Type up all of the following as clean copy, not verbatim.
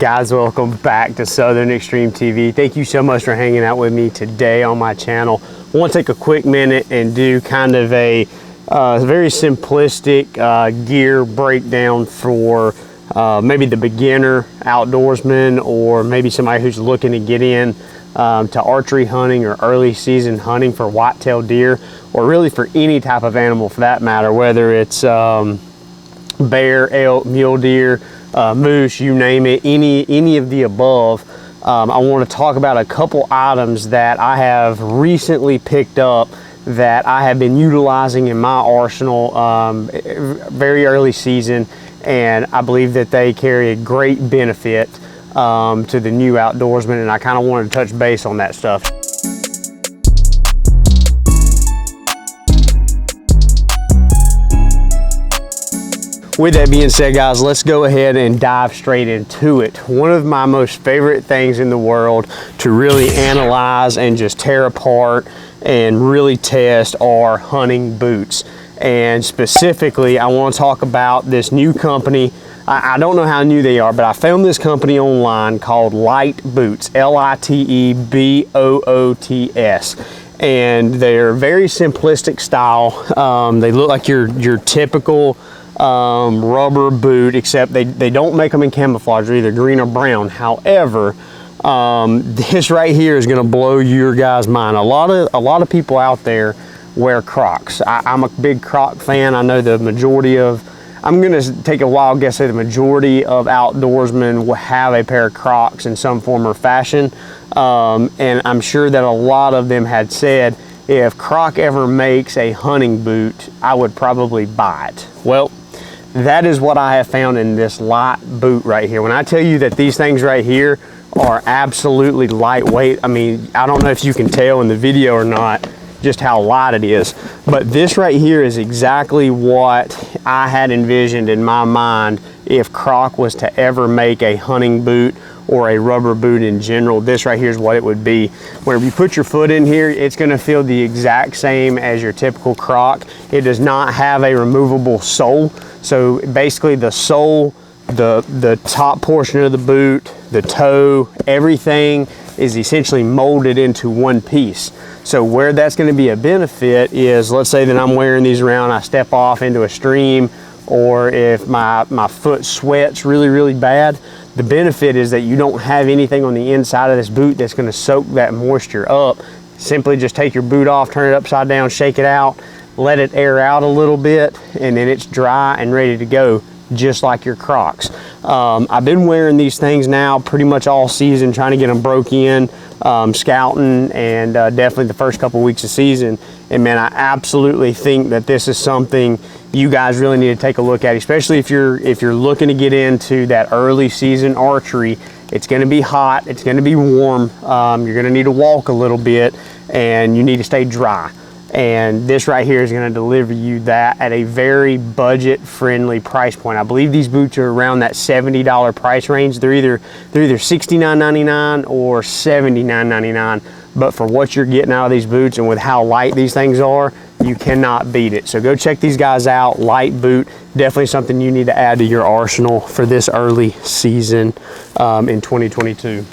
Guys, welcome back to Southern Extreme TV. Thank you so much for hanging out with me today on my channel. I want to take a quick minute and do kind of a very simplistic gear breakdown for maybe the beginner outdoorsman, or maybe somebody who's looking to get in to archery hunting or early season hunting for whitetail deer, or really for any type of animal for that matter, whether it's bear, elk, mule deer, moose, you name it, any of the above. I want to talk about a couple items that I have recently picked up that I have been utilizing in my arsenal very early season, and I believe that they carry a great benefit to the new outdoorsman, and I kind of wanted to touch base on that stuff. With that being said, guys, let's go ahead and dive straight into it. One of my most favorite things in the world to really analyze and just tear apart and really test are hunting boots. And specifically, I want to talk about this new company. I don't know how new they are, but I found this company online called Lite Boots, Liteboots. And they're very simplistic style. They look like your typical rubber boot, except they don't make them in camouflage. They're either green or brown. However, this right here is going to blow your guys' mind. A lot of people out there wear Crocs. I'm a big Croc fan. I know the majority of, I'm going to take a wild guess, say the majority of outdoorsmen will have a pair of Crocs in some form or fashion, and I'm sure that a lot of them had said, if Croc ever makes a hunting boot, I would probably buy it. Well, that is what I have found in this Lite boot right here. When I tell you that these things right here are absolutely lightweight, I mean, I don't know if you can tell in the video or not just how light it is, but this right here is exactly what I had envisioned in my mind if Croc was to ever make a hunting boot or a rubber boot in general. This right here is what it would be. Whenever you put your foot in here, it's going to feel the exact same as your typical Croc. It does not have a removable sole. So basically the sole, the top portion of the boot, the toe, everything is essentially molded into one piece. So where that's going to be a benefit is, let's say that I'm wearing these around, I step off into a stream, or if my foot sweats really bad, the benefit is that you don't have anything on the inside of this boot that's going to soak that moisture up. Simply just take your boot off, turn it upside down, shake it out, let it air out a little bit, and then it's dry and ready to go, just like your Crocs. I've been wearing these things now pretty much all season, trying to get them broke in, scouting, and definitely the first couple weeks of season. And man, I absolutely think that this is something you guys really need to take a look at, especially if you're looking to get into that early season archery. It's going to be hot, it's going to be warm, you're going to need to walk a little bit, and you need to stay dry. And this right here is going to deliver you that at a very budget friendly price point. I believe these boots are around that $70 price range. They're either $69.99 or $79.99, but for what you're getting out of these boots and with how light these things are, you cannot beat it. So go check these guys out. Lite boot, definitely something you need to add to your arsenal for this early season in 2022.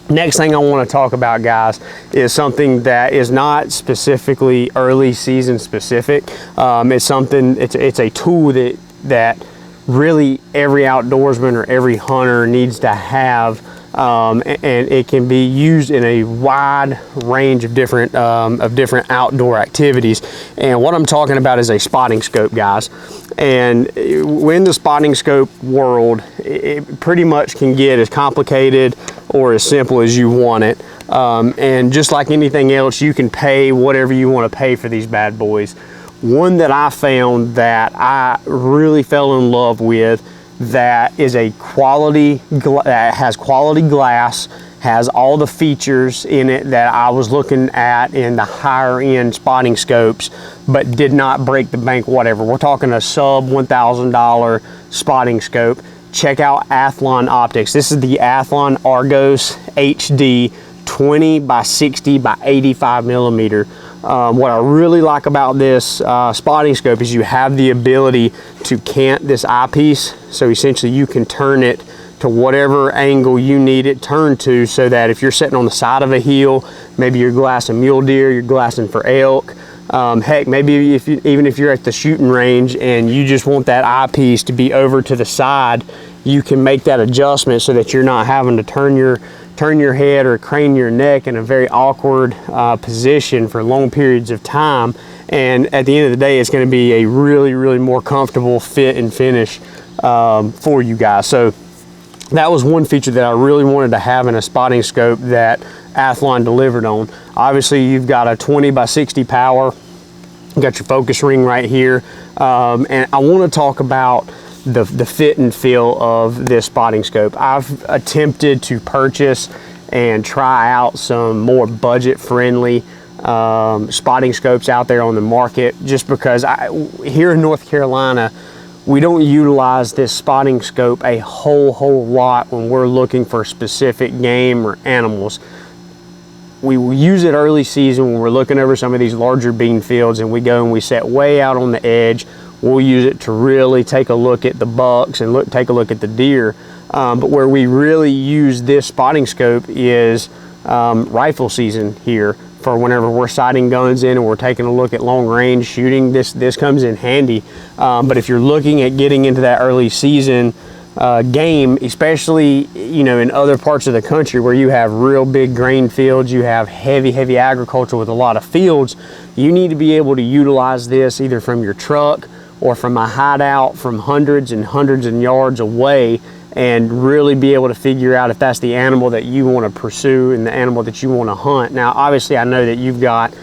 Next thing I want to talk about, guys, is something that is not specifically early season specific. It's a tool that really every outdoorsman or every hunter needs to have, and it can be used in a wide range of different outdoor activities. And what I'm talking about is a spotting scope, guys. And in the spotting scope world, it pretty much can get as complicated or as simple as you want it. And just like anything else, you can pay whatever you want to pay for these bad boys. One that I found that I really fell in love with, that is a quality, that has quality glass, has all the features in it that I was looking at in the higher end spotting scopes, but did not break the bank whatever. We're talking a sub $1,000 spotting scope. Check out Athlon Optics. This is the Athlon Argos HD 20 by 60 by 85 millimeter. What I really like about this spotting scope is you have the ability to cant this eyepiece. So essentially you can turn it to whatever angle you need it turned to, so that if you're sitting on the side of a hill, maybe you're glassing mule deer, you're glassing for elk, heck, maybe even if you're at the shooting range and you just want that eyepiece to be over to the side, you can make that adjustment so that you're not having to turn your head or crane your neck in a very awkward position for long periods of time. And at the end of the day, it's going to be a really, really more comfortable fit and finish for you guys. So that was one feature that I really wanted to have in a spotting scope that Athlon delivered on. Obviously, you've got a 20 by 60 power. You got your focus ring right here. And I want to talk about the fit and feel of this spotting scope. I've attempted to purchase and try out some more budget-friendly spotting scopes out there on the market, just because here in North Carolina, we don't utilize this spotting scope a whole lot when we're looking for specific game or animals. We will use it early season when we're looking over some of these larger bean fields, and we go and we set way out on the edge. We'll use it to really take a look at the bucks and take a look at the deer. But where we really use this spotting scope is rifle season here, for whenever we're sighting guns in and we're taking a look at long range shooting. This comes in handy. But if you're looking at getting into that early season game, especially in other parts of the country where you have real big grain fields, you have heavy agriculture with a lot of fields, you need to be able to utilize this either from your truck or from a hideout from hundreds and yards away, and really be able to figure out if that's the animal that you want to pursue and the animal that you want to hunt. Now, obviously, I know that you've got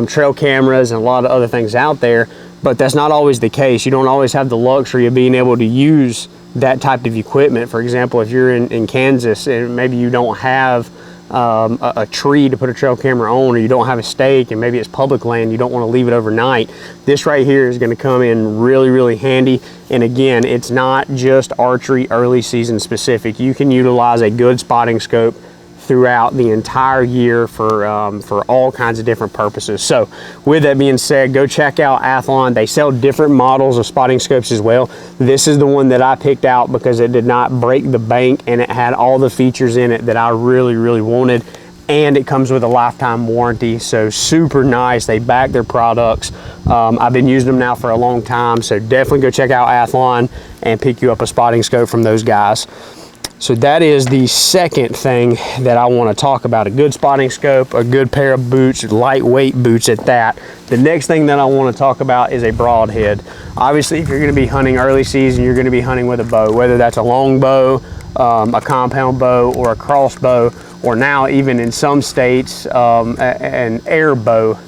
trail cameras and a lot of other things out there, but that's not always the case. You don't always have the luxury of being able to use that type of equipment. For example, if you're in Kansas and maybe you don't have a tree to put a trail camera on, or you don't have a stake and maybe it's public land, you don't want to leave it overnight, this right here is going to come in really handy. And again, it's not just archery early season specific. You can utilize a good spotting scope throughout the entire year for all kinds of different purposes. So with that being said, go check out Athlon. They sell different models of spotting scopes as well. This is the one that I picked out because it did not break the bank and it had all the features in it that I really wanted. And it comes with a lifetime warranty, so super nice. They back their products. I've been using them now for a long time, so definitely go check out Athlon and pick you up a spotting scope from those guys. So that is the second thing that I want to talk about: a good spotting scope, a good pair of boots, lightweight boots at that. The next thing that I want to talk about is a broadhead. Obviously, if you're going to be hunting early season, you're going to be hunting with a bow, whether that's a long bow, a compound bow, or a crossbow, or now even in some states an air bow,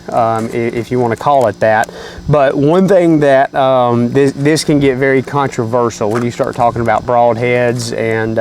if you want to call it that. But one thing that this can get very controversial when you start talking about broadheads and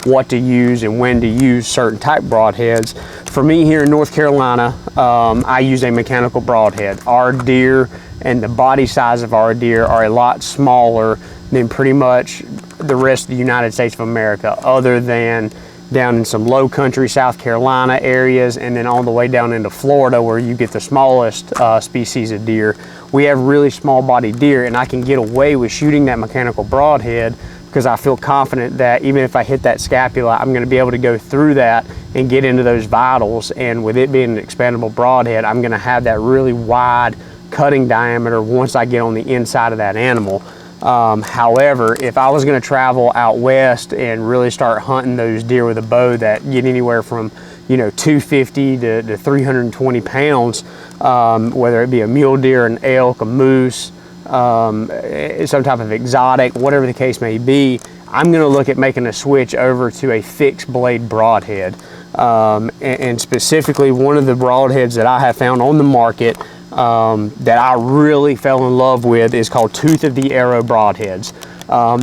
what to use and when to use certain type broadheads. For me here in North Carolina, I use a mechanical broadhead. Our deer and the body size of our deer are a lot smaller than pretty much the rest of the United States of America, other than down in some low country South Carolina areas, and then all the way down into Florida where you get the smallest species of deer. We have really small bodied deer, and I can get away with shooting that mechanical broadhead because I feel confident that even if I hit that scapula, I'm going to be able to go through that and get into those vitals. And with it being an expandable broadhead, I'm going to have that really wide cutting diameter once I get on the inside of that animal. However, if I was going to travel out west and really start hunting those deer with a bow that get anywhere from 250 to 320 pounds, whether it be a mule deer, an elk, a moose, some type of exotic, whatever the case may be, I'm going to look at making a switch over to a fixed blade broadhead. And specifically, one of the broadheads that I have found on the market that I really fell in love with is called Tooth of the Arrow broadheads.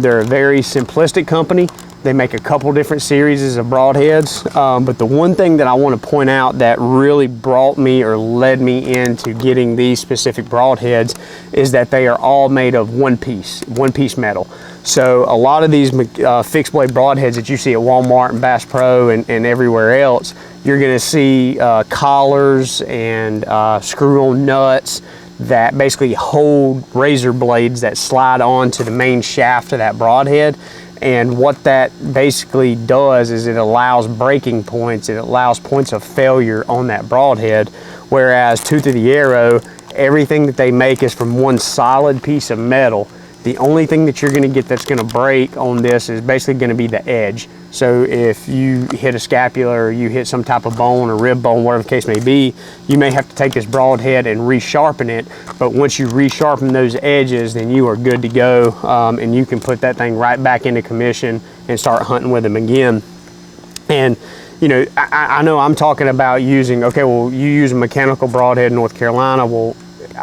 They're a very simplistic company. They make a couple different series of broadheads, but the one thing that I want to point out that really brought me or led me into getting these specific broadheads is that they are all made of one piece metal. So a lot of these fixed blade broadheads that you see at Walmart and Bass Pro and everywhere else, you're going to see collars and screw-on nuts that basically hold razor blades that slide onto the main shaft of that broadhead. And what that basically does is it allows breaking points, it allows points of failure on that broadhead, whereas Tooth of the Arrow, everything that they make is from one solid piece of metal. The only thing that you're going to get that's going to break on this is basically going to be the edge. So if you hit a scapula or you hit some type of bone or rib bone, whatever the case may be, you may have to take this broadhead and resharpen it. But once you resharpen those edges, then you are good to go, and you can put that thing right back into commission and start hunting with them again. And you know, I know I'm talking about using, okay, well, you use a mechanical broadhead in North Carolina. Well,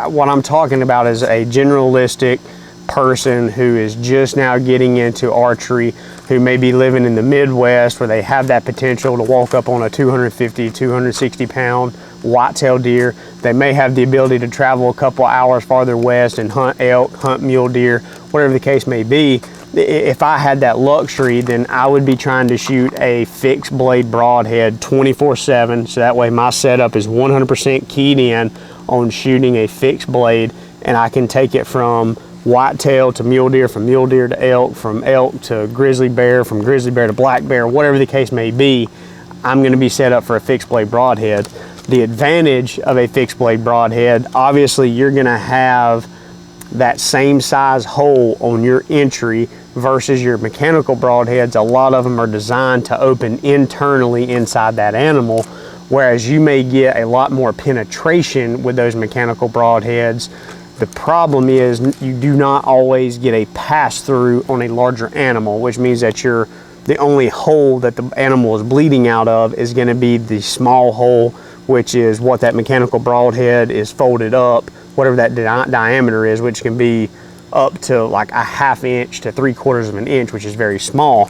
what I'm talking about is a generalistic person who is just now getting into archery, who may be living in the Midwest where they have that potential to walk up on a 250, 260 pound whitetail deer. They may have the ability to travel a couple hours farther west and hunt elk, hunt mule deer, whatever the case may be. If I had that luxury, then I would be trying to shoot a fixed blade broadhead 24/7. So that way my setup is 100% keyed in on shooting a fixed blade, and I can take it from whitetail to mule deer, from mule deer to elk, from elk to grizzly bear, from grizzly bear to black bear, whatever the case may be. I'm going to be set up for a fixed blade broadhead. The advantage of a fixed blade broadhead, obviously you're going to have that same size hole on your entry versus your mechanical broadheads. A lot of them are designed to open internally inside that animal, whereas you may get a lot more penetration with those mechanical broadheads. The problem is you do not always get a pass through on a larger animal, which means that the only hole that the animal is bleeding out of is going to be the small hole, which is what that mechanical broadhead is folded up, whatever that diameter is, which can be up to like a 1/2 inch to 3/4 of an inch, which is very small.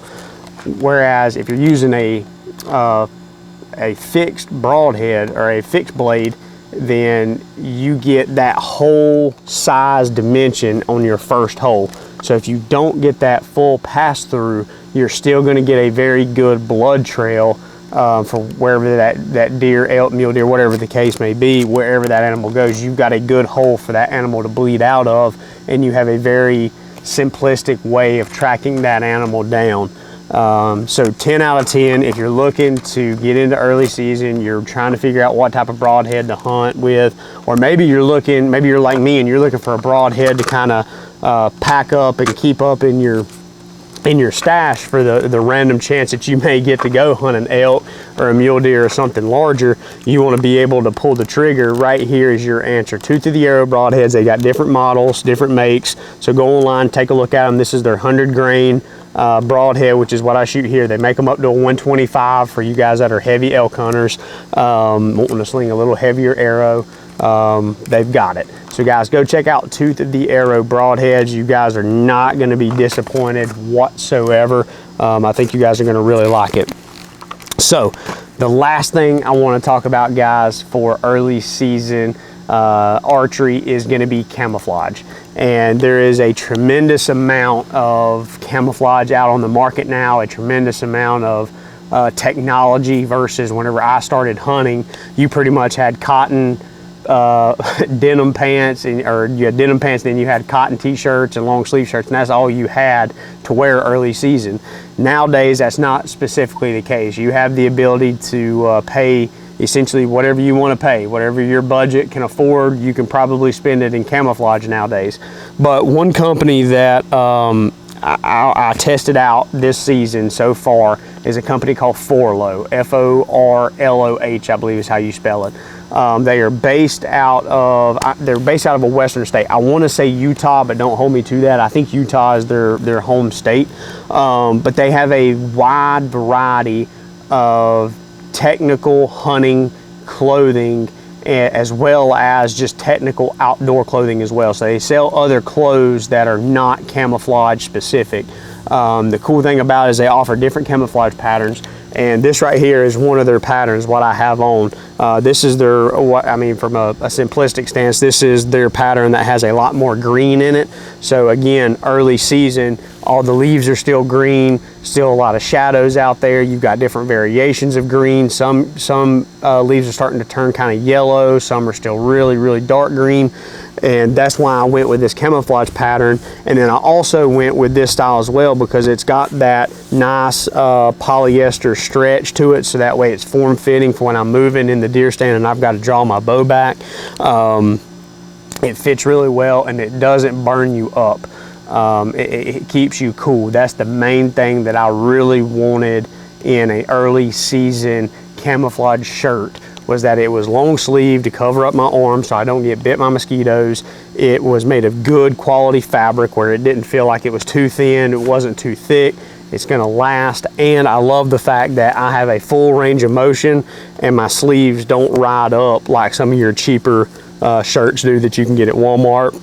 Whereas if you're using a fixed broadhead or a fixed blade, then you get that whole size dimension on your first hole. So if you don't get that full pass through, you're still going to get a very good blood trail for wherever that deer, elk, mule deer, whatever the case may be, wherever that animal goes. You've got a good hole for that animal to bleed out of, and you have a very simplistic way of tracking that animal down. So 10 out of 10, if you're looking to get into early season, you're trying to figure out what type of broadhead to hunt with, or maybe you're like me and you're looking for a broadhead to kind of pack up and keep up in your stash for the random chance that you may get to go hunt an elk or a mule deer or something larger. You want to be able to pull the trigger. Right here is your answer. Tooth of the Arrow broadheads. They got different models, different makes. So go online, take a look at them. This is their 100 grain broadhead, which is what I shoot here. They make them up to a 125 for you guys that are heavy elk hunters, wanting to sling a little heavier arrow. They've got it. So guys, go check out Tooth of the Arrow broadheads. You guys are not going to be disappointed whatsoever. I think you guys are going to really like it. So the last thing I want to talk about, guys, for early season archery is going to be camouflage. And there is a tremendous amount of camouflage out on the market now, a tremendous amount of technology versus whenever I started hunting. You pretty much had cotton denim pants, or you had denim pants, then you had cotton t-shirts and long sleeve shirts, and that's all you had to wear early season. Nowadays, that's not specifically the case. You have the ability to pay essentially whatever you want to pay, whatever your budget can afford. You can probably spend it in camouflage nowadays. But one company that I tested out this season so far is a company called Forloh, F-O-R-L-O-H, I believe is how you spell it. They are based out of a western state. I want to say Utah, but don't hold me to that. I think Utah is their home state. But they have a wide variety of technical hunting clothing, as well as just technical outdoor clothing as well. So they sell other clothes that are not camouflage specific. The cool thing about it is they offer different camouflage patterns, and this right here is one of their patterns, what I have on. This is their, from a simplistic stance, this is their pattern that has a lot more green in it. So again, early season, All the leaves are still green, still a lot of shadows out there. You've got different variations of green. Some leaves are starting to turn kind of yellow. Some are still really, really dark green. And that's why I went with this camouflage pattern. And then I also went with this style as well because it's got that nice polyester stretch to it, so that way it's form-fitting for when I'm moving in the deer stand and I've got to draw my bow back. It fits really well and it doesn't burn you up. It keeps you cool. That's the main thing that I really wanted in an early season camouflage shirt, was that it was long sleeve to cover up my arms so I don't get bit by mosquitoes. It was made of good quality fabric where it didn't feel like it was too thin, it wasn't too thick. It's gonna last, and I love the fact that I have a full range of motion and my sleeves don't ride up like some of your cheaper shirts do that you can get at Walmart,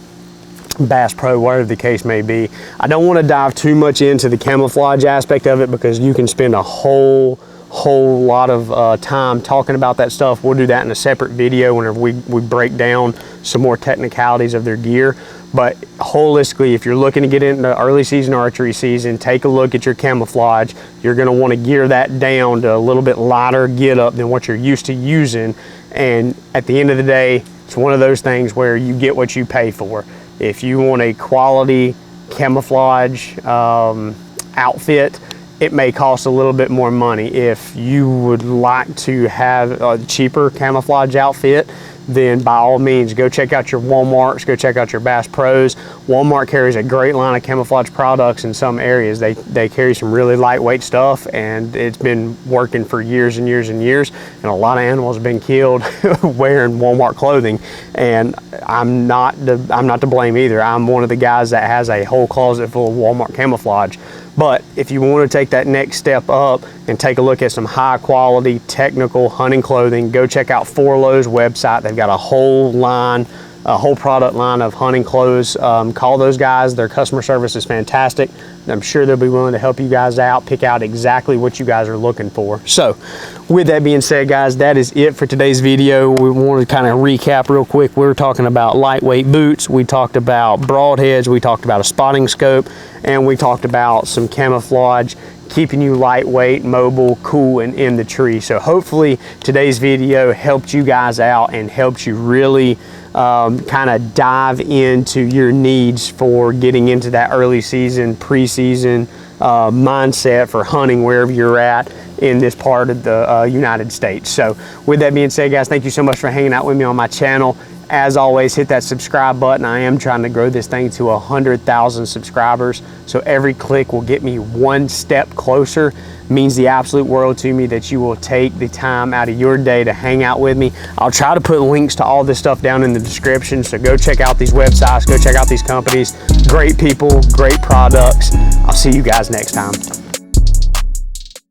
Bass Pro, whatever the case may be. I don't want to dive too much into the camouflage aspect of it because you can spend a whole lot of time talking about that stuff. We'll do that in a separate video whenever we break down some more technicalities of their gear. But holistically, if you're looking to get into early season archery season, take a look at your camouflage. You're going to want to gear that down to a little bit lighter get up than what you're used to using. And at the end of the day, it's one of those things where you get what you pay for. If you want a quality camouflage outfit, it may cost a little bit more money. If you would like to have a cheaper camouflage outfit, then by all means, go check out your Walmarts, go check out your Bass Pros. Walmart carries a great line of camouflage products in some areas. They carry some really lightweight stuff, and it's been working for years and years and years, and a lot of animals have been killed wearing Walmart clothing, and I'm not to blame either. I'm one of the guys that has a whole closet full of Walmart camouflage. But if you want to take that next step up and take a look at some high quality technical hunting clothing, go check out Forlow's website. They've got a whole line, a whole product line of hunting clothes. Call those guys. Their customer service is fantastic. I'm sure they'll be willing to help you guys out, pick out exactly what you guys are looking for. So with that being said, guys, that is it for today's video. We want to kind of recap real quick. We were talking about lightweight boots. We talked about broadheads. We talked about a spotting scope, and we talked about some camouflage, keeping you lightweight, mobile, cool, and in the tree. So hopefully today's video helped you guys out and helped you really kind of dive into your needs for getting into that early season, preseason mindset for hunting wherever you're at in this part of the United States. So with that being said, guys, thank you so much for hanging out with me on my channel. As always, hit that subscribe button. I am trying to grow this thing to 100,000 subscribers. So every click will get me one step closer. It means the absolute world to me that you will take the time out of your day to hang out with me. I'll try to put links to all this stuff down in the description. So go check out these websites, go check out these companies. Great people, great products. I'll see you guys next time.